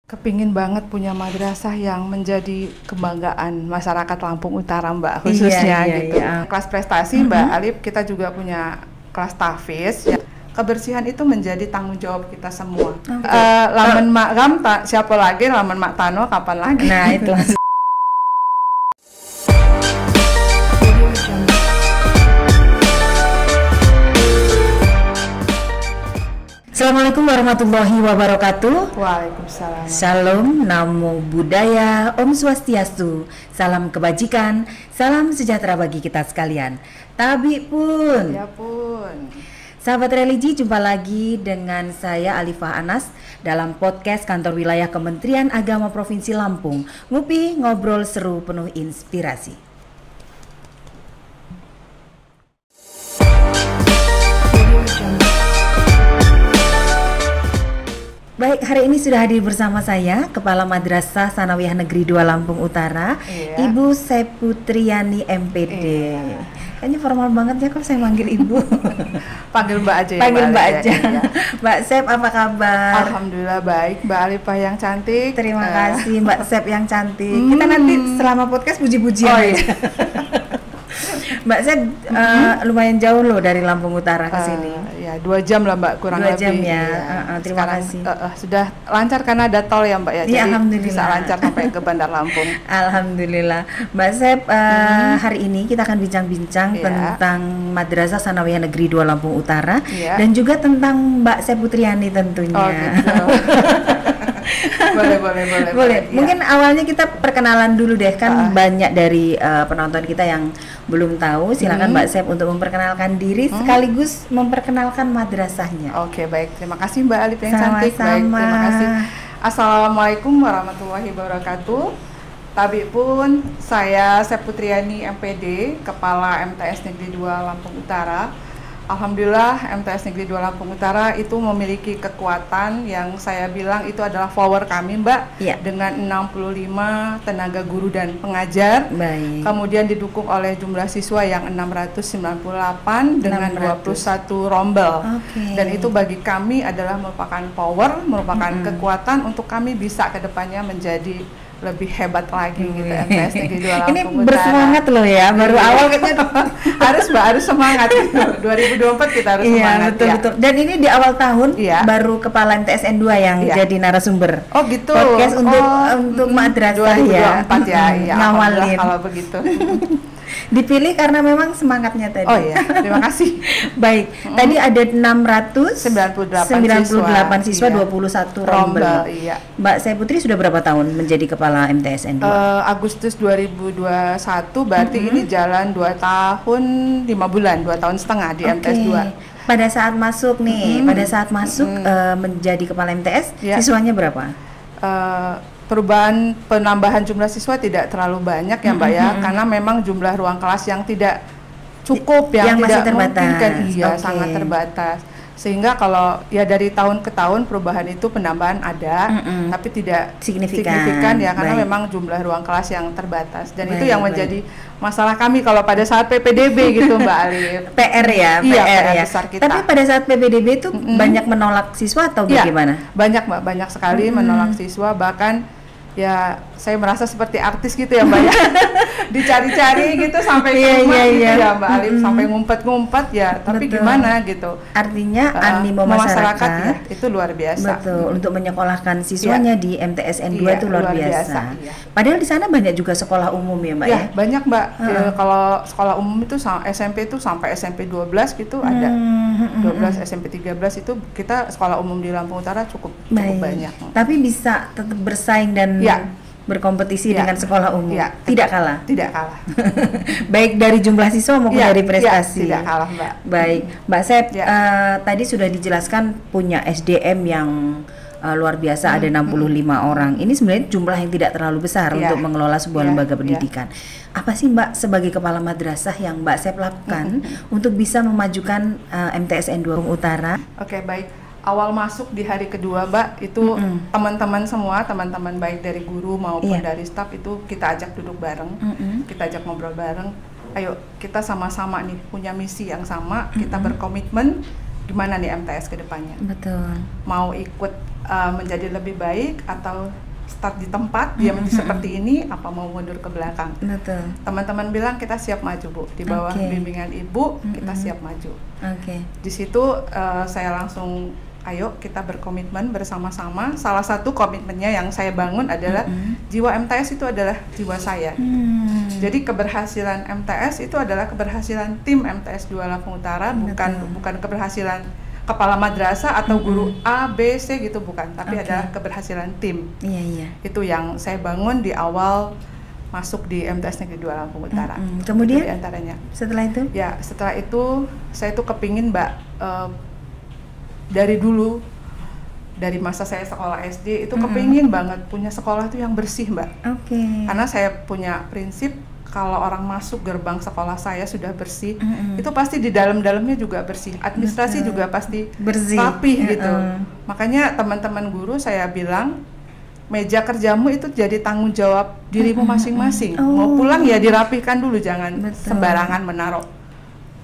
Kepingin banget punya madrasah yang menjadi kebanggaan masyarakat Lampung Utara, Mbak, khususnya gitu. Kelas prestasi, Mbak Alif, kita juga punya kelas tahfiz. Ya. Kebersihan itu menjadi tanggung jawab kita semua. Laman Mak Gam, siapa lagi? Laman Mak Tano, kapan lagi? Nah itu. Assalamualaikum warahmatullahi wabarakatuh. Waalaikumsalam. Shalom, namo buddhaya, om swastiastu, salam kebajikan, salam sejahtera bagi kita sekalian. Tabi pun. Ya pun. Sahabat religi, jumpa lagi dengan saya Alifah Anas dalam podcast Kantor Wilayah Kementerian Agama Provinsi Lampung. Ngupi ngobrol seru penuh inspirasi. Baik, hari ini sudah hadir bersama saya Kepala Madrasah Sanawiyah Negeri 2 Lampung Utara, Ibu Seputriani MPD. Kayaknya formal banget ya kok saya manggil Ibu. Panggil Mbak aja ya. Panggil Mbak aja. Ya. Mbak Sep, apa kabar? Alhamdulillah baik, Mbak Alifah yang cantik. Terima kasih Mbak Sep yang cantik. Kita nanti selama podcast puji-pujian. Oh, iya. Mbak Sep lumayan jauh loh dari Lampung Utara ke sini. Ya 2 jam lah Mbak, kurang 2 lebih. jam ya. Terima Sekarang, kasih. Sudah lancar karena ada tol ya Mbak ya. Iya, jadi alhamdulillah. bisa lancar sampai ke Bandar Lampung. Alhamdulillah. Mbak Sep, hari ini kita akan bincang-bincang tentang Madrasah Sanawiyah Negeri 2 Lampung Utara dan juga tentang Mbak Seputriani tentunya. Oh gitu. boleh. Mungkin awalnya kita perkenalan dulu deh, kan banyak dari penonton kita yang belum tahu. Silakan Mbak Sep untuk memperkenalkan diri sekaligus memperkenalkan madrasahnya. Oke, baik. Terima kasih Mbak Alif yang cantik. Baik, terima kasih. Assalamualaikum warahmatullahi wabarakatuh. Tabi pun saya Seputriani MPD, Kepala MTS Negeri 2 Lampung Utara. Alhamdulillah MTS Negeri 2 Lampung Utara itu memiliki kekuatan yang saya bilang itu adalah power kami Mbak, dengan 65 tenaga guru dan pengajar. Baik. Kemudian didukung oleh jumlah siswa yang 698 dengan 21 rombel. Dan itu bagi kami adalah merupakan power, merupakan kekuatan untuk kami bisa ke depannya menjadi lebih hebat lagi gitu MTS Negeri 2 Lampung Ini Utara. bersemangat loh ya, baru awal kita harus semangat. 2024 kita harus semangat. Betul. Dan ini di awal tahun baru Kepala MTSN 2 yang jadi narasumber. Oh gitu. Podcast untuk madrasah 2024 ya. Ngawalin. Kalau begitu. Dipilih karena memang semangatnya tadi. Oh iya, terima kasih. Baik, tadi ada 698 siswa, 21 rombel. Iya. Mbak Seputri sudah berapa tahun menjadi Kepala MTSN 2? Agustus 2021, berarti ini jalan 2 tahun 5 bulan, 2 tahun setengah di MTS 2. Pada saat masuk nih, menjadi Kepala MTS, siswanya berapa? Perubahan penambahan jumlah siswa tidak terlalu banyak ya Mbak ya, karena memang jumlah ruang kelas yang tidak cukup, yang tidak memungkinkan, sangat terbatas. Sehingga kalau ya dari tahun ke tahun perubahan itu penambahan ada, tapi tidak signifikan ya, karena memang jumlah ruang kelas yang terbatas. Dan itu yang menjadi masalah kami kalau pada saat PPDB gitu Mbak Alif. PR ya, PR besar kita. Tapi pada saat PPDB itu banyak menolak siswa atau bagaimana? Banyak Mbak, banyak sekali menolak siswa, bahkan ya saya merasa seperti artis gitu ya Mbak ya. Dicari-cari gitu sampai ke rumah gitu ya Mbak Alif, sampai ngumpet-ngumpet ya, tapi gimana gitu. Artinya animo masyarakat ya, itu luar biasa. Betul, untuk menyekolahkan siswanya di MTSN 2 itu luar biasa. Padahal di sana banyak juga sekolah umum ya Mbak ya? Banyak Mbak. Kalau sekolah umum itu SMP itu sampai SMP 12 gitu ada. 12 SMP 13 itu kita sekolah umum di Lampung Utara cukup banyak. Tapi bisa tetap bersaing dan berkompetisi dengan sekolah umum. Tidak kalah. Baik dari jumlah siswa maupun dari prestasi. Tidak kalah Mbak. Baik, Mbak Sep, tadi sudah dijelaskan punya SDM yang luar biasa, ada 65 orang. Ini sebenarnya jumlah yang tidak terlalu besar untuk mengelola sebuah lembaga pendidikan. Apa sih Mbak sebagai Kepala Madrasah yang Mbak Sep lakukan untuk bisa memajukan MTSN 2 Utara? Oke, baik. Awal masuk di hari kedua Mbak, itu teman-teman semua, teman-teman baik dari guru maupun dari staf itu kita ajak duduk bareng, kita ajak ngobrol bareng. Ayo kita sama-sama nih punya misi yang sama, kita berkomitmen gimana nih MTS ke depannya. Betul. Mau ikut menjadi lebih baik atau start di tempat diam seperti ini, apa mau mundur ke belakang. Betul. Teman-teman bilang kita siap maju, Bu, di bawah bimbingan Ibu kita siap maju. Di situ saya langsung ayo kita berkomitmen bersama-sama. Salah satu komitmennya yang saya bangun adalah jiwa MTS itu adalah jiwa saya. Jadi keberhasilan MTS itu adalah keberhasilan tim MTS 2 Lampung Utara, bukan keberhasilan kepala madrasah atau guru A, B, C gitu, bukan, tapi adalah keberhasilan tim. Itu yang saya bangun di awal masuk di MTS Negeri 2 Lampung Utara. Kemudian antaranya. Setelah itu? Ya, setelah itu saya tuh kepingin, Mbak, dari dulu, dari masa saya sekolah SD itu kepingin banget punya sekolah tuh yang bersih, Mbak. Karena saya punya prinsip kalau orang masuk gerbang sekolah saya sudah bersih, itu pasti di dalam-dalamnya juga bersih, administrasi juga pasti bersih, rapi gitu. Makanya teman-teman guru saya bilang, meja kerjamu itu jadi tanggung jawab dirimu masing-masing. Mau pulang ya dirapihkan dulu, jangan sembarangan menaruh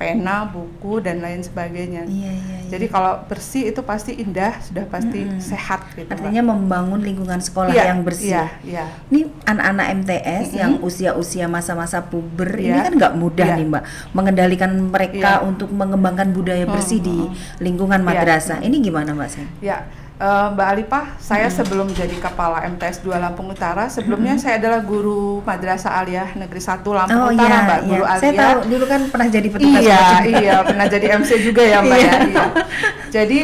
pena, buku, dan lain sebagainya. Jadi kalau bersih itu pasti indah, sudah pasti sehat gitu. Artinya membangun lingkungan sekolah yang bersih. Ini anak-anak MTS yang usia-usia masa-masa puber ini kan nggak mudah nih, Mbak, mengendalikan mereka untuk mengembangkan budaya bersih di lingkungan madrasah. Ini gimana, Mbak Sen? Mbak Alipah, saya sebelum jadi kepala MTS 2 Lampung Utara, sebelumnya saya adalah guru Madrasah Aliyah Negeri 1 Lampung Utara, Mbak. Guru Aliyah. Saya tahu dulu kan pernah jadi petugas. Pernah jadi MC juga ya, Mbak ya. Jadi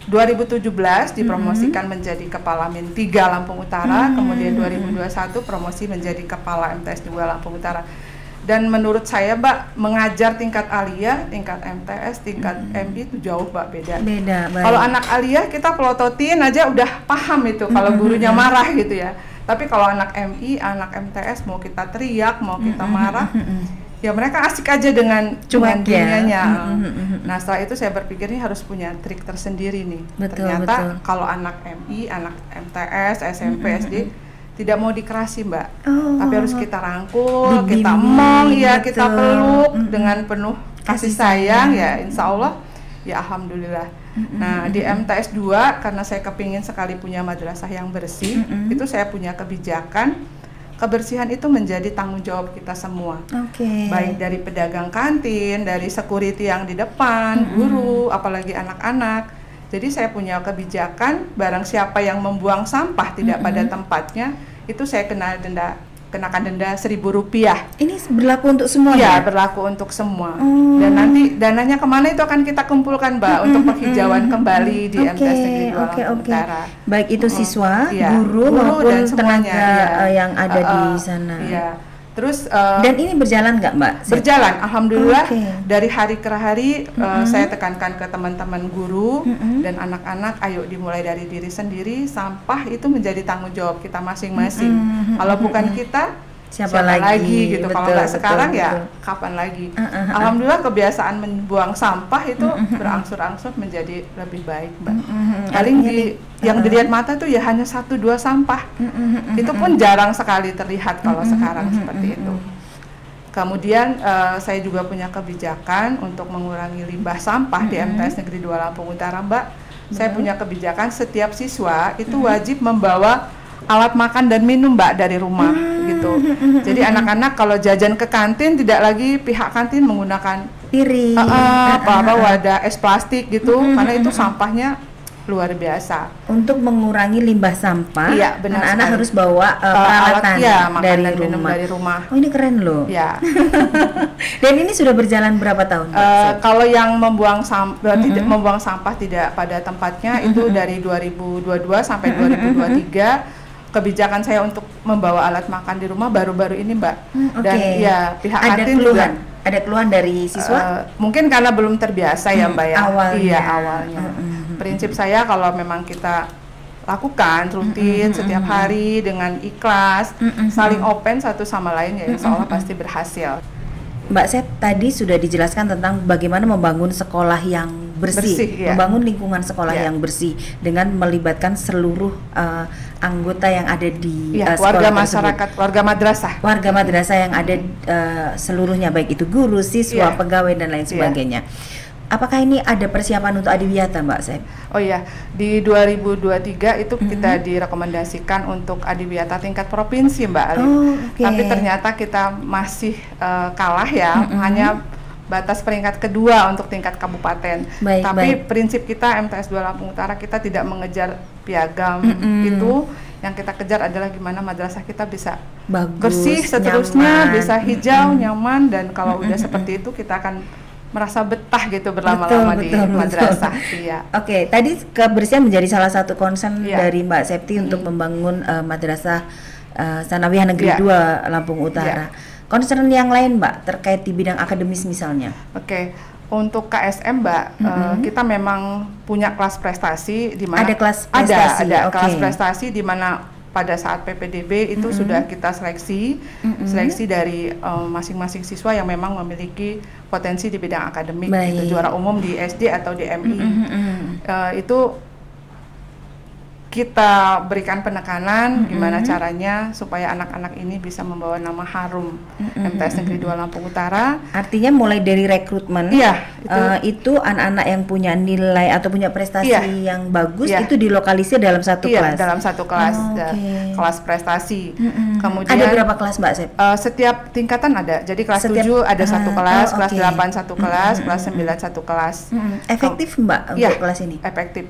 2017 dipromosikan menjadi kepala Min 3 Lampung Utara, kemudian 2021 promosi menjadi kepala MTS 2 Lampung Utara. Dan menurut saya, Mbak, mengajar tingkat aliyah, tingkat MTS, tingkat MI itu jauh, Mbak, beda. Kalau anak aliyah kita pelototin aja udah paham itu kalau gurunya marah gitu ya. Tapi kalau anak MI, anak MTS mau kita teriak, mau kita marah, ya mereka asik aja dengan dunianya. Nah, setelah itu saya berpikir ini harus punya trik tersendiri nih. Ternyata kalau anak MI, anak MTS, SMP, SD tidak mau dikerasi, Mbak, tapi harus kita rangkul, kita emong, kita peluk dengan penuh kasih sayang, ya insya Allah, ya alhamdulillah. Nah, di MTS 2 karena saya kepingin sekali punya madrasah yang bersih, itu saya punya kebijakan kebersihan itu menjadi tanggung jawab kita semua, baik dari pedagang kantin, dari security yang di depan, guru, apalagi anak-anak. Jadi saya punya kebijakan, barang siapa yang membuang sampah tidak pada tempatnya, itu saya kenakan denda Rp1.000. Ini berlaku untuk semua? Ya, berlaku untuk semua. Dan nanti dananya kemana itu akan kita kumpulkan, Mbak, untuk penghijauan kembali di MTS Negeri 2 Lampung Utara. Baik itu siswa, guru maupun dan tenaga yang ada di sana. Terus dan ini berjalan nggak, Mbak? Berjalan, alhamdulillah. Dari hari ke hari saya tekankan ke teman-teman guru dan anak-anak, ayo dimulai dari diri sendiri. Sampah itu menjadi tanggung jawab kita masing-masing. Kalau bukan kita, siapa lagi gitu. Kalau nggak sekarang ya kapan lagi. Alhamdulillah kebiasaan membuang sampah itu berangsur-angsur menjadi lebih baik, Mbak. Paling yang dilihat mata tuh ya hanya 1-2 sampah. Itu pun jarang sekali terlihat kalau sekarang seperti itu. Kemudian saya juga punya kebijakan untuk mengurangi limbah sampah di MTS Negeri 2 Lampung Utara, Mbak. Saya punya kebijakan setiap siswa itu wajib membawa alat makan dan minum, Mbak, dari rumah gitu. Jadi anak-anak kalau jajan ke kantin tidak lagi pihak kantin menggunakan piring, wadah es plastik gitu, karena itu sampahnya luar biasa. Untuk mengurangi limbah sampah, anak-anak harus bawa peralatan dari dan minum dari rumah. Oh, ini keren loh. Ya. Dan ini sudah berjalan berapa tahun? Kalau yang membuang membuang sampah tidak pada tempatnya itu dari 2022 sampai 2023. Kebijakan saya untuk membawa alat makan di rumah baru-baru ini, Mbak. Dan ya pihak kantin juga ada keluhan dari siswa? Mungkin karena belum terbiasa ya, Mbak ya. Awalnya. Awalnya. Prinsip saya kalau memang kita lakukan rutin setiap hari dengan ikhlas, saling open satu sama lain, ya insya Allah pasti berhasil. Mbak Sep, tadi sudah dijelaskan tentang bagaimana membangun sekolah yang bersih, membangun lingkungan sekolah yang bersih dengan melibatkan seluruh anggota yang ada di warga masyarakat, warga madrasah yang ada seluruhnya, baik itu guru, siswa, pegawai dan lain sebagainya. apakah ini ada persiapan untuk adiwiyata Mbak Sep? Oh iya, di 2023 itu kita direkomendasikan untuk adiwiyata tingkat provinsi Mbak Alif. Tapi ternyata kita masih kalah ya, hanya batas peringkat kedua untuk tingkat kabupaten. Tapi prinsip kita MTS 2 Lampung Utara, kita tidak mengejar piagam itu. Yang kita kejar adalah gimana madrasah kita bisa bagus, bersih, seterusnya nyaman, bisa hijau, nyaman, dan kalau udah seperti itu kita akan merasa betah gitu berlama-lama di madrasah. Iya. Oke, tadi kebersihan menjadi salah satu concern dari Mbak Septi untuk membangun madrasah Sanawiyah Negeri 2 Lampung Utara. Concern yang lain Mbak terkait di bidang akademis misalnya? Oke. Untuk KSM Mbak, kita memang punya kelas prestasi di mana ada kelas prestasi. Ada kelas prestasi di mana pada saat PPDB itu sudah kita seleksi dari masing-masing siswa yang memang memiliki potensi di bidang akademik, gitu, juara umum di SD atau di MI. Itu kita berikan penekanan gimana caranya supaya anak-anak ini bisa membawa nama harum MTS Negeri 2 Lampung Utara. Artinya mulai dari rekrutmen, itu anak-anak yang punya nilai atau punya prestasi yang bagus itu dilokalisir dalam satu kelas. Dalam satu kelas, kelas prestasi. Kemudian ada berapa kelas Mbak Sep? Setiap tingkatan ada. Jadi kelas 7 ada satu kelas, kelas 8 satu kelas, kelas 9 satu kelas. Efektif Mbak untuk kelas ini? Efektif.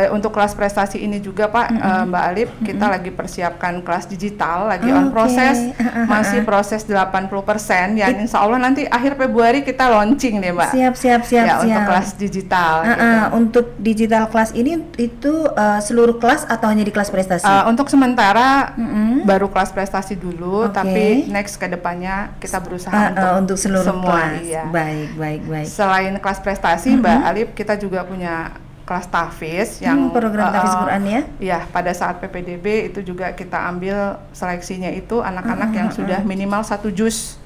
Untuk kelas prestasi ini juga Pak, Mbak Alif, kita lagi persiapkan kelas digital, lagi on proses, masih proses 80%, ya insya Allah nanti akhir Februari kita launching deh Mbak. Siap. Untuk kelas digital. Gitu. Untuk digital kelas ini itu seluruh kelas atau hanya di kelas prestasi? Untuk sementara baru kelas prestasi dulu, tapi next ke depannya kita berusaha untuk seluruh semua, kelas. Iya. Baik. Selain kelas prestasi Mbak Alif, kita juga punya kelas tahfiz yang program tahfiz Quran ya? Iya, pada saat PPDB itu juga kita ambil seleksinya itu anak-anak yang sudah minimal 1 juz.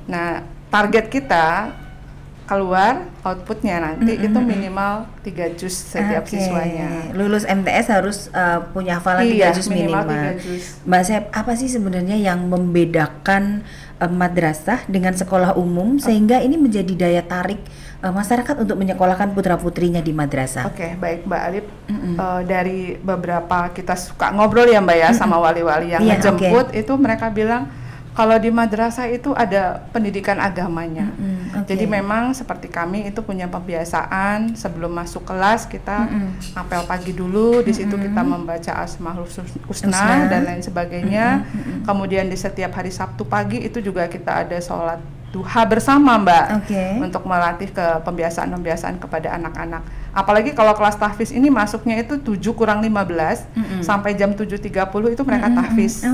Nah, target kita keluar outputnya nanti itu minimal 3 juz setiap siswanya. Lulus MTS harus punya hafalan 3 juz minimal. 3 juz. Mbak Sep, apa sih sebenarnya yang membedakan madrasah dengan sekolah umum sehingga ini menjadi daya tarik masyarakat untuk menyekolahkan putra-putrinya di madrasah? Oke, baik Mbak Alif. Dari beberapa kita suka ngobrol ya Mbak ya sama wali-wali yang ngejemput, itu mereka bilang kalau di madrasah itu ada pendidikan agamanya. Jadi memang seperti kami itu punya kebiasaan sebelum masuk kelas kita apel pagi dulu, di situ kita membaca Asmaul Husna dan lain sebagainya. Kemudian di setiap hari Sabtu pagi itu juga kita ada sholat duha bersama Mbak, untuk melatih ke pembiasaan kepada anak-anak. Apalagi kalau kelas tahfiz ini masuknya itu 7 kurang 15 sampai jam 7.30 itu mereka tahfiz.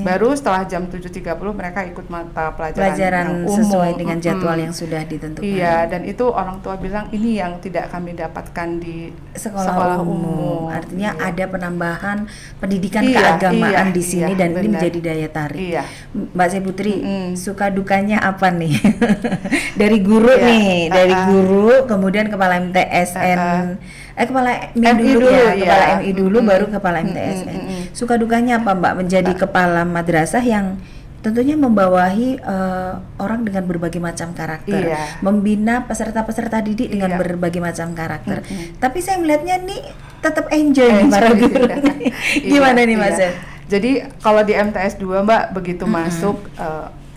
Baru setelah jam 7.30 mereka ikut mata pelajaran umum sesuai dengan jadwal yang sudah ditentukan. Iya, dan itu orang tua bilang ini yang tidak kami dapatkan di sekolah umum. Artinya ada penambahan pendidikan keagamaan di sini dan ini menjadi daya tarik. Mbak Seputri, suka dukanya apa nih? Dari guru nih, dari guru kemudian kepala MTSN, kepala MI dulu ya, kepala MI dulu baru kepala MTSN. Suka dukanya apa Mbak menjadi kepala madrasah yang tentunya membawahi orang dengan berbagai macam karakter, membina peserta-peserta didik dengan berbagai macam karakter. Tapi saya melihatnya nih tetap enjoy nih para guru. Gimana nih Mas? Jadi kalau di MTS 2 Mbak begitu masuk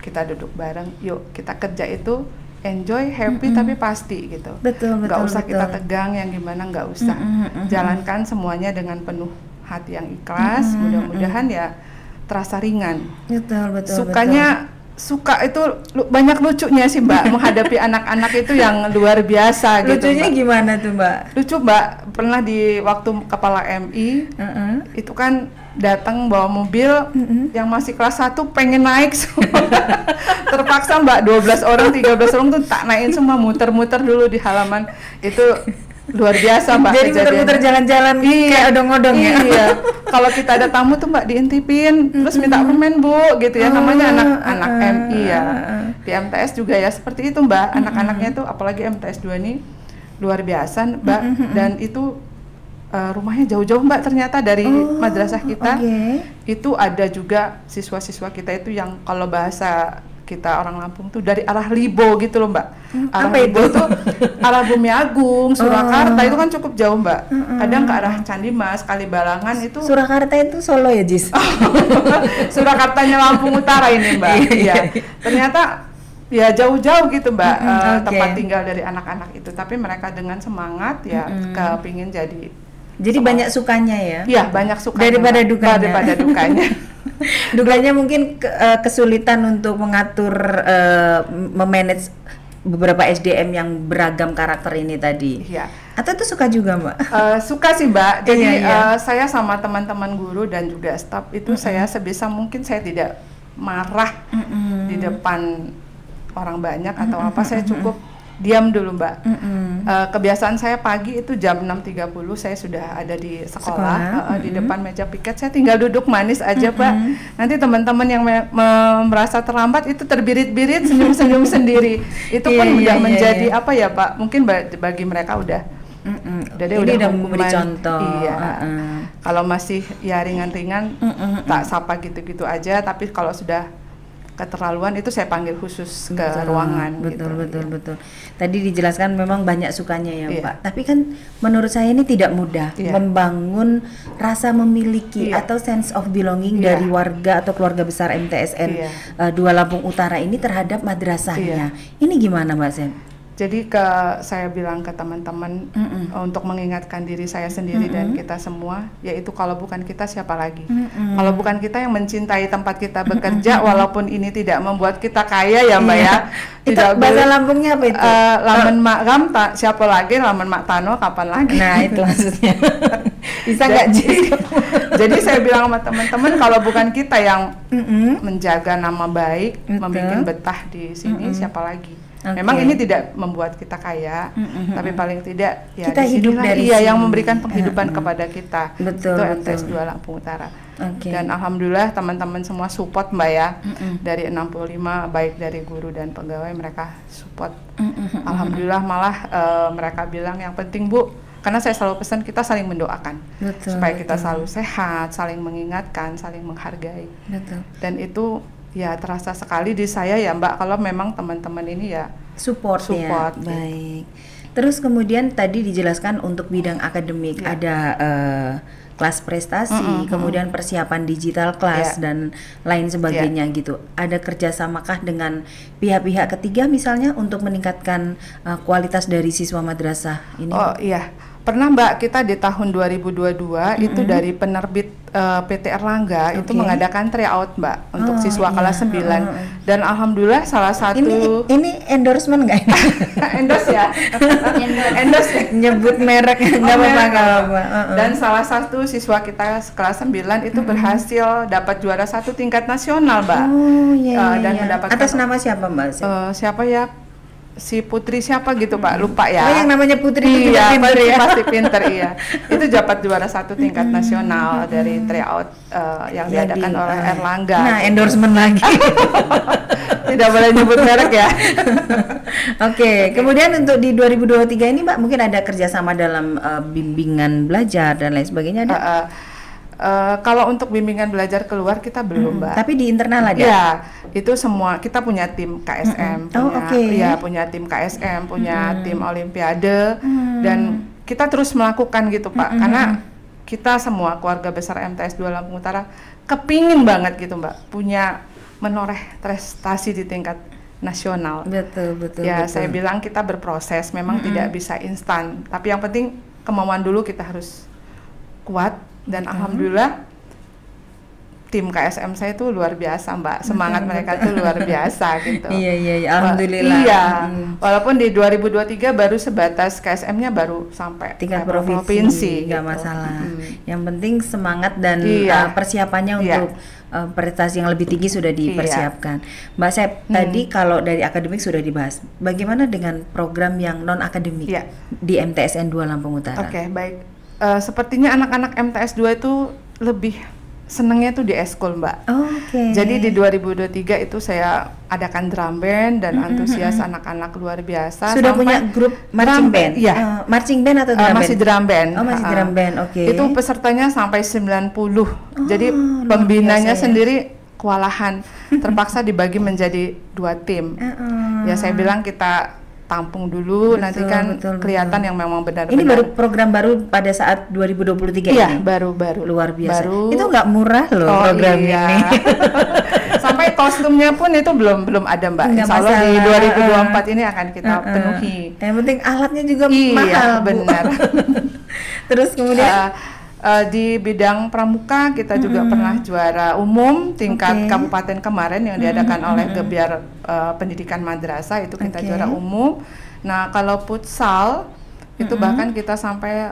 kita duduk bareng, yuk kita kerja itu enjoy, happy tapi pasti gitu. Nggak usah kita tegang yang gimana, nggak usah. Jalankan semuanya dengan penuh hati yang ikhlas. Mudah-mudahan ya terasa ringan. Sukanya suka itu banyak lucunya sih Mbak, menghadapi anak-anak itu yang luar biasa gitu. Lucunya Mbak. Gimana tuh Mbak? Lucu Mbak, pernah di waktu kepala MI itu kan datang bawa mobil yang masih kelas 1 pengen naik semua. Terpaksa Mbak, 12 orang 13 orang tuh tak naikin semua, muter-muter dulu di halaman. Itu luar biasa Mbak. Jadi muter-muter jalan-jalan kayak odong-odong ya. Iya. Kalau kita ada tamu tuh Mbak diintipin, terus minta permen Bu gitu ya, namanya anak-anak MI ya. Di MTS juga ya seperti itu Mbak, anak-anaknya tuh apalagi MTS 2 nih luar biasa Mbak, dan itu rumahnya jauh-jauh Mbak ternyata dari madrasah kita. Itu ada juga siswa-siswa kita itu yang kalau bahasa kita orang Lampung tuh dari arah Libo gitu loh Mbak. Arah apa Libo itu? tuh arah Bumi Agung, Surakarta itu kan cukup jauh Mbak. Kadang ke arah Candi Mas, Kalibalangan itu. Surakarta itu Solo ya Jis? Surakartanya Lampung Utara ini Mbak. Iya. Ternyata ya jauh-jauh gitu Mbak, tempat tinggal dari anak-anak itu. Tapi mereka dengan semangat ya kepingin jadi banyak sukanya ya? Iya banyak sukanya daripada dukanya. Daripada dukanya. Dukanya mungkin kesulitan untuk mengatur, memanage beberapa SDM yang beragam karakter ini tadi. Iya. Atau itu suka juga Mbak? Suka sih Mbak. Jadi saya sama teman-teman guru dan juga staf itu saya sebisa mungkin saya tidak marah di depan orang banyak atau apa, saya cukup diam dulu Mbak. Kebiasaan saya pagi itu jam 6.30 saya sudah ada di sekolah. Di depan meja piket saya tinggal duduk manis aja Mbak. Nanti teman-teman yang merasa terlambat itu terbirit-birit senyum-senyum sendiri. Itu pun udah menjadi apa ya Pak, mungkin bagi mereka udah udah memberi contoh. Iya. Kalau masih ya ringan-ringan tak sapa gitu-gitu aja, tapi kalau sudah keterlaluan itu saya panggil khusus ke ruangan. Betul. Tadi dijelaskan memang banyak sukanya ya Pak. Tapi kan menurut saya ini tidak mudah membangun rasa memiliki atau sense of belonging dari warga atau keluarga besar MTSN 2 Lampung Utara ini terhadap madrasahnya. Ini gimana Mbak Sen? Jadi saya bilang ke teman-teman untuk mengingatkan diri saya sendiri dan kita semua, yaitu kalau bukan kita siapa lagi? Kalau bukan kita yang mencintai tempat kita bekerja, walaupun ini tidak membuat kita kaya ya Mbak ya. Itu bahasa Lampungnya apa itu? Lamun mak ram siapa lagi, lamun mak tano kapan lagi? Nah itu maksudnya. Bisa nggak Ji? Jadi saya bilang sama teman-teman, kalau bukan kita yang menjaga nama baik, membuat betah di sini, siapa lagi? Memang ini tidak membuat kita kaya, tapi paling tidak ya kita hidup dari yang memberikan penghidupan kepada kita. Betul, itu MTS 2 Lampung Utara. Dan alhamdulillah teman-teman semua support Mbak ya. Dari 65 baik dari guru dan pegawai mereka support. Alhamdulillah malah mereka bilang yang penting Bu, karena saya selalu pesan kita saling mendoakan supaya kita selalu sehat, saling mengingatkan, saling menghargai. Dan itu ya terasa sekali di saya ya Mbak, kalau memang teman-teman ini ya support ya. Baik. Terus kemudian tadi dijelaskan untuk bidang akademik ada kelas prestasi, kemudian persiapan digital kelas dan lain sebagainya gitu. Ada kerjasamakah dengan pihak-pihak ketiga misalnya untuk meningkatkan kualitas dari siswa madrasah ini? Oh iya. Pernah Mbak, kita di tahun 2022 itu dari penerbit PT Erlangga itu mengadakan tryout Mbak untuk siswa kelas 9 dan alhamdulillah salah satu ini endorsement nggak? Endorse ya? Endorse ya? Nyebut merek nggak apa-apa. Dan salah satu siswa kita kelas 9 itu berhasil dapat juara 1 tingkat nasional Mbak. Dan mendapatkan atas nama siapa Mbak? Siapa ya? Si Putri siapa gitu Pak, lupa ya. Oh yang namanya Putri itu pinter ya? Pasti pinter iya. Itu dapat juara 1 tingkat nasional dari tryout yang diadakan oleh Erlangga. Nah endorsement lagi. Tidak boleh nyebut merek ya. Oke. Kemudian untuk di 2023 ini Mbak mungkin ada kerjasama dalam bimbingan belajar dan lain sebagainya ada? Kalau untuk bimbingan belajar keluar kita belum Mbak. Tapi di internal ada? Ya, itu semua kita punya tim KSM, punya tim KSM, punya tim Olimpiade dan kita terus melakukan gitu Pak. Karena kita semua keluarga besar MTS 2 Lampung Utara kepingin banget gitu Mbak punya menoreh prestasi di tingkat nasional. Betul. Ya, saya bilang kita berproses, memang tidak bisa instan. Tapi yang penting kemauan dulu kita harus kuat. Dan alhamdulillah tim KSM saya itu luar biasa Mbak, semangat mereka tuh luar biasa gitu. Iya, alhamdulillah. Iya, walaupun di 2023 baru sebatas KSM-nya baru sampai tingkat provinsi nggak gitu. Masalah. Yang penting semangat dan persiapannya untuk prestasi yang lebih tinggi sudah dipersiapkan. Mbak Sep, tadi kalau dari akademik sudah dibahas. Bagaimana dengan program yang non akademik di MTSN 2 Lampung Utara? Oke, baik. Sepertinya anak-anak MTS 2 itu lebih senengnya tuh di eskul Mbak. Jadi di 2023 itu saya adakan drum band dan antusias anak-anak luar biasa. Sudah punya grup marching band? Iya. Marching band atau drum band? Masih drum band. Masih drum band, Itu pesertanya sampai 90. Jadi pembinanya sendiri kewalahan, terpaksa dibagi menjadi 2 tim. Ya saya bilang kita tampung dulu, nanti kan kelihatan yang memang benar-benar. Ini baru program baru pada saat 2023 iya, ini? baru. Luar biasa. Baru. Itu nggak murah loh program ini. Sampai kostumnya pun itu belum ada Mbak. Insya Allah di 2024 ini akan kita penuhi. Yang penting alatnya juga iya, mahal, benar. Terus kemudian di bidang pramuka kita juga pernah juara umum tingkat kabupaten kemarin yang diadakan oleh Gebiar Pendidikan Madrasah, itu kita juara umum. Nah kalau futsal itu bahkan kita sampai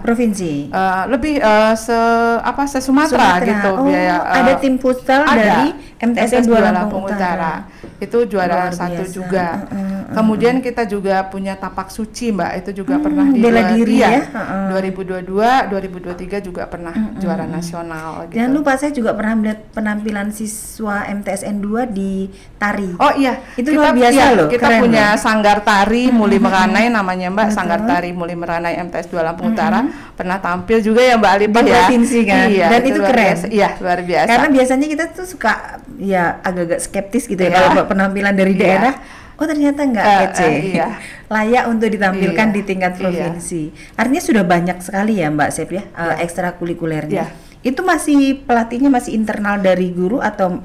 provinsi, lebih se Sumatera gitu. Ada tim futsal dari MTSN 2 Lampung Utara. Itu juara 1 juga. Kemudian kita juga punya tapak suci Mbak, itu juga pernah di bela diri ya. 2022, 2023 juga pernah juara nasional gitu. Jangan lupa saya juga pernah melihat penampilan siswa MTSN 2 di tari. Oh iya, itu luar biasa loh. Kita punya sanggar tari Muli Meranai namanya Mbak, sanggar tari Muli Meranai MTS 2 Lampung Utara. Pernah tampil juga ya Mbak Alipah di provinsi kan. Iya, dan itu keren. Iya, luar biasa. Karena biasanya kita tuh suka ya agak-agak skeptis gitu ya kalau penampilan dari daerah. Oh ternyata nggak kece, layak untuk ditampilkan di tingkat provinsi. Artinya sudah banyak sekali ya Mbak Sep ya, ekstrakurikulernya. Itu masih pelatihnya masih internal dari guru atau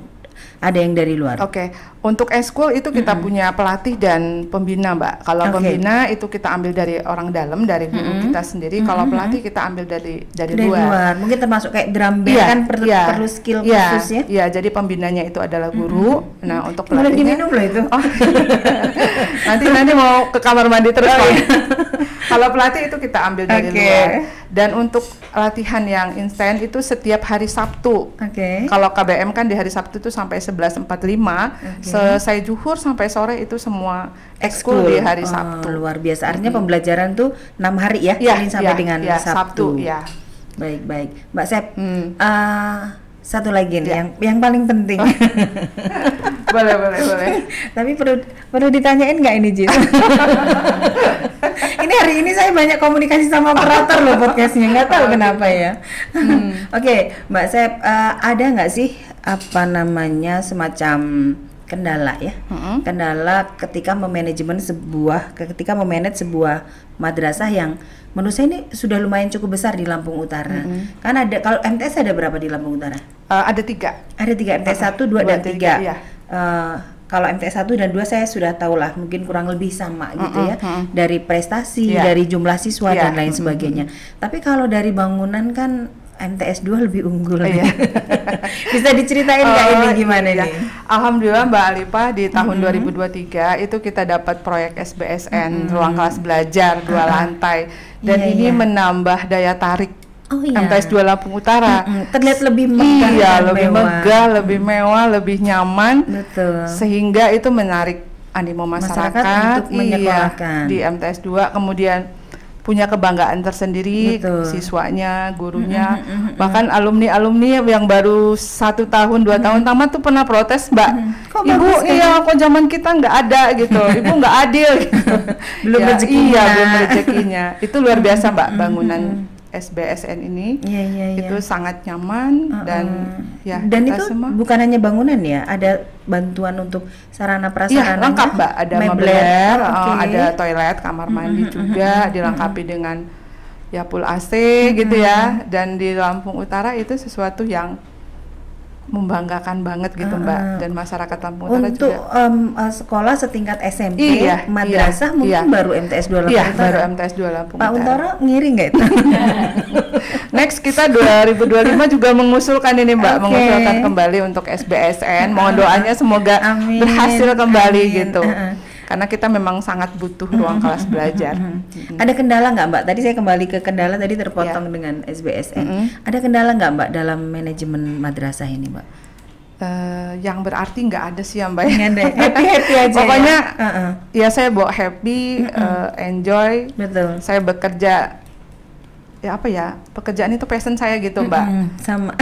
ada yang dari luar? Oke, untuk eskul itu kita punya pelatih dan pembina Mbak. Kalau pembina itu kita ambil dari orang dalam, dari guru kita sendiri. Kalau pelatih kita ambil dari luar. Mungkin termasuk kayak drum band kan perlu skill khusus ya? Iya, jadi pembinanya itu adalah guru. Nah untuk pelatihnya diminum loh itu. Nanti mau ke kamar mandi terus. Kalau pelatih itu kita ambil dari luar. Dan untuk latihan yang instan itu setiap hari Sabtu. Kalau KBM kan di hari Sabtu itu sampai 11.45. Selesai zuhur sampai sore itu semua ekskul di hari Sabtu. Luar biasa. Artinya pembelajaran tuh 6 hari ya, Senin sampai dengan Sabtu. Baik. Mbak Sep, satu lagi nih yang paling penting. boleh. Tapi perlu ditanyain nggak ini Jis? Ini hari ini saya banyak komunikasi sama operator loh podcastnya, nggak tahu kenapa ya. Oke, Mbak Sep, ada nggak sih semacam kendala ya, kendala ketika memanage sebuah madrasah yang menurut saya ini sudah lumayan cukup besar di Lampung Utara. Kan ada, kalau MTS ada berapa di Lampung Utara? Ada 3. Ada 3, MTS 1, 2 dan 3. Kalau MTS 1 dan 2 saya sudah tahu lah, mungkin kurang lebih sama gitu ya, dari prestasi, dari jumlah siswa dan lain sebagainya. Tapi kalau dari bangunan kan MTS 2 lebih unggul. Bisa diceritain nggak ini gimana nih? Alhamdulillah Mbak Alipah di tahun 2023 itu kita dapat proyek SBSN ruang kelas belajar 2 lantai dan ini menambah daya tarik MTS 2 Lampung Utara. Terlihat lebih megah, lebih mewah, lebih nyaman. Betul. Sehingga itu menarik animo masyarakat untuk menyekolahkan di MTS 2, kemudian punya kebanggaan tersendiri. Siswanya, gurunya, bahkan alumni yang baru 1 tahun 2 tahun tamat tuh pernah protes Mbak, Ibu kok zaman kita nggak ada gitu, Ibu nggak adil gitu. belum rezekinya. Itu luar biasa Mbak, bangunan SBSN ini itu sangat nyaman dan itu bukan hanya bangunan ya, ada bantuan untuk sarana prasarana lengkap Mbak, ada mebler, ada toilet, kamar mandi juga dilengkapi dengan pool AC gitu ya. Dan di Lampung Utara itu sesuatu yang membanggakan banget gitu Mbak, dan masyarakat Lampung Utara untuk juga. Sekolah setingkat SMP, madrasah mungkin baru MTS 2 Lampung Utara. Baru MTS 2 Lampung Pak Utara. Untoro ngiri nggak itu? Next kita 2025 juga mengusulkan ini Mbak, mengusulkan kembali untuk SBSN. Mohon doanya semoga berhasil kembali gitu. Karena kita memang sangat butuh ruang kelas belajar. Ada kendala nggak Mbak? Tadi saya kembali ke kendala, tadi terpotong dengan SBSN. Ada kendala nggak Mbak dalam manajemen madrasah ini Mbak? Yang berarti nggak ada sih ya Mbak. Happy aja. Pokoknya ya saya bawa happy, enjoy. Betul. Saya bekerja pekerjaan itu passion saya gitu Mbak. Sama.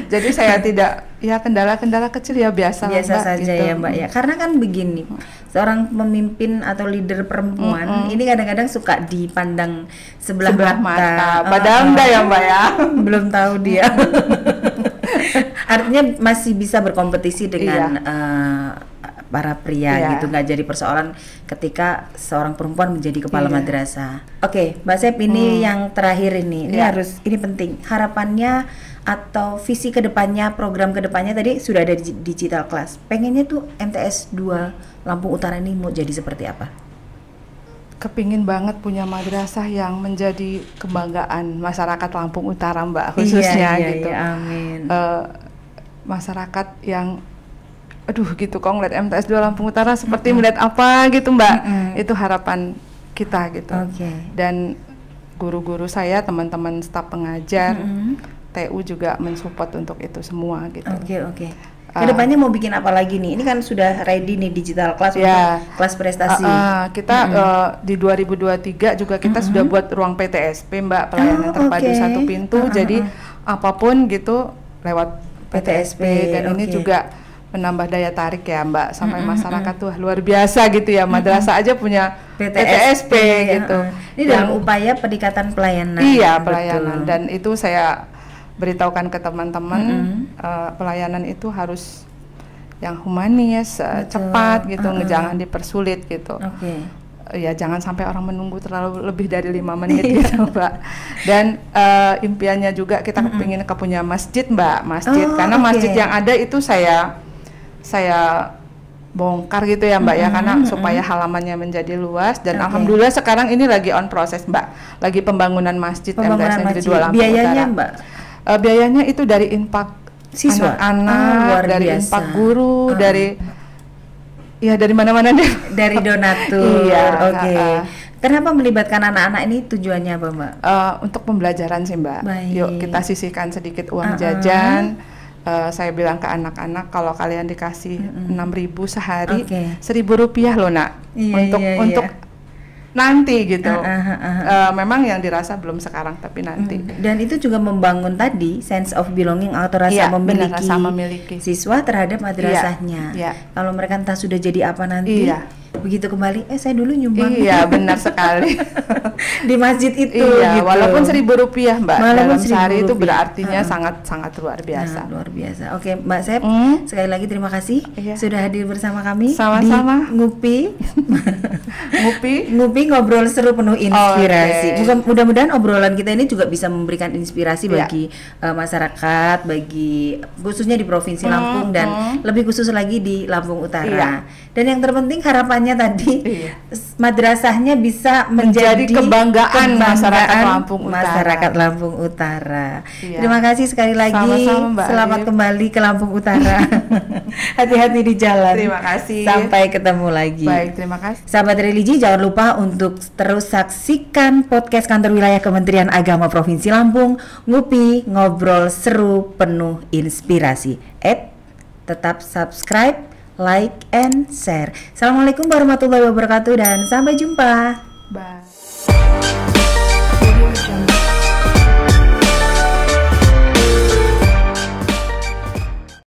Jadi saya tidak kendala-kendala kecil biasa Mbak, saja gitu. ya Mbak ya. Karena kan begini, seorang pemimpin atau leader perempuan ini kadang-kadang suka dipandang sebelah mata. Padahal enggak ya Mbak ya. Belum tahu dia. Artinya masih bisa berkompetisi dengan para pria gitu, nggak jadi persoalan ketika seorang perempuan menjadi kepala madrasah. Oke, Mbak Sep, ini yang terakhir ini ini penting. Harapannya atau visi kedepannya, program kedepannya tadi sudah ada di digital class. Pengennya tuh MTS 2 Lampung Utara ini mau jadi seperti apa? Kepingin banget punya madrasah yang menjadi kebanggaan masyarakat Lampung Utara, Mbak, khususnya gitu. Iya, amin. Masyarakat yang gitu, kok ngeliat MTS 2 Lampung Utara seperti melihat apa gitu, Mbak. Itu harapan kita gitu. Dan guru-guru saya, teman-teman staf pengajar, TU juga mensupport untuk itu semua gitu. Kedepannya mau bikin apa lagi nih? Ini kan sudah ready nih digital class untuk kelas prestasi. Kita di 2023 juga kita sudah buat ruang PTSP, Mbak, pelayanan terpadu satu pintu. Jadi apapun gitu lewat PTSP dan ini juga menambah daya tarik ya, Mbak, sampai masyarakat tuh luar biasa gitu ya, madrasah aja punya PTSP gitu. Ini dalam upaya peningkatan pelayanan. Iya, pelayanan. Dan itu saya beritahukan ke teman-teman, pelayanan itu harus yang humanis, cepat gitu, jangan dipersulit gitu. Ya jangan sampai orang menunggu terlalu lebih dari 5 menit gitu, Mbak. Dan impiannya juga kita ingin punya masjid, Mbak, karena masjid yang ada itu saya bongkar gitu ya, Mbak, ya, karena supaya halamannya menjadi luas dan alhamdulillah sekarang ini lagi on proses, Mbak, lagi pembangunan masjid MTS Negeri 2 Lampung biayanya, Utara. Mbak, biayanya itu dari infak siswa, anak-anak, dari infak guru, dari mana-mana deh, dari donatur. Kenapa melibatkan anak-anak ini, tujuannya apa, Mbak? Untuk pembelajaran sih, Mbak. Yuk kita sisihkan sedikit uang jajan. Saya bilang ke anak-anak, kalau kalian dikasih 6.000 sehari, 1.000 rupiah loh, Nak, untuk nanti gitu. Memang yang dirasa belum sekarang, tapi nanti. Dan itu juga membangun tadi sense of belonging atau rasa memiliki siswa terhadap madrasahnya. Kalau mereka entah sudah jadi apa nanti, begitu kembali, saya dulu nyumbang. Iya, benar sekali. Di masjid itu. Iya, gitu. Walaupun 1.000 rupiah, Mbak, dalam sehari itu berartinya sangat luar biasa. Luar biasa. Oke, Mbak Sep, sekali lagi terima kasih sudah hadir bersama kami. Sama-sama. Di Ngupi. Ngupi ngobrol seru penuh inspirasi. Mudah-mudahan obrolan kita ini juga bisa memberikan inspirasi bagi masyarakat, bagi khususnya di Provinsi Lampung dan lebih khusus lagi di Lampung Utara. Dan yang terpenting harapannya tadi madrasahnya bisa menjadi kebanggaan masyarakat Lampung Utara. Terima kasih sekali lagi. Sama-sama, Mbak. Selamat kembali ke Lampung Utara. Hati-hati di jalan. Terima kasih. Sampai ketemu lagi. Baik, terima kasih. Sahabat religi, jangan lupa untuk terus saksikan podcast kantor wilayah Kementerian Agama Provinsi Lampung, Ngupi, ngobrol seru penuh inspirasi. Tetap subscribe, like, and share. Assalamualaikum warahmatullahi wabarakatuh dan sampai jumpa. Bye.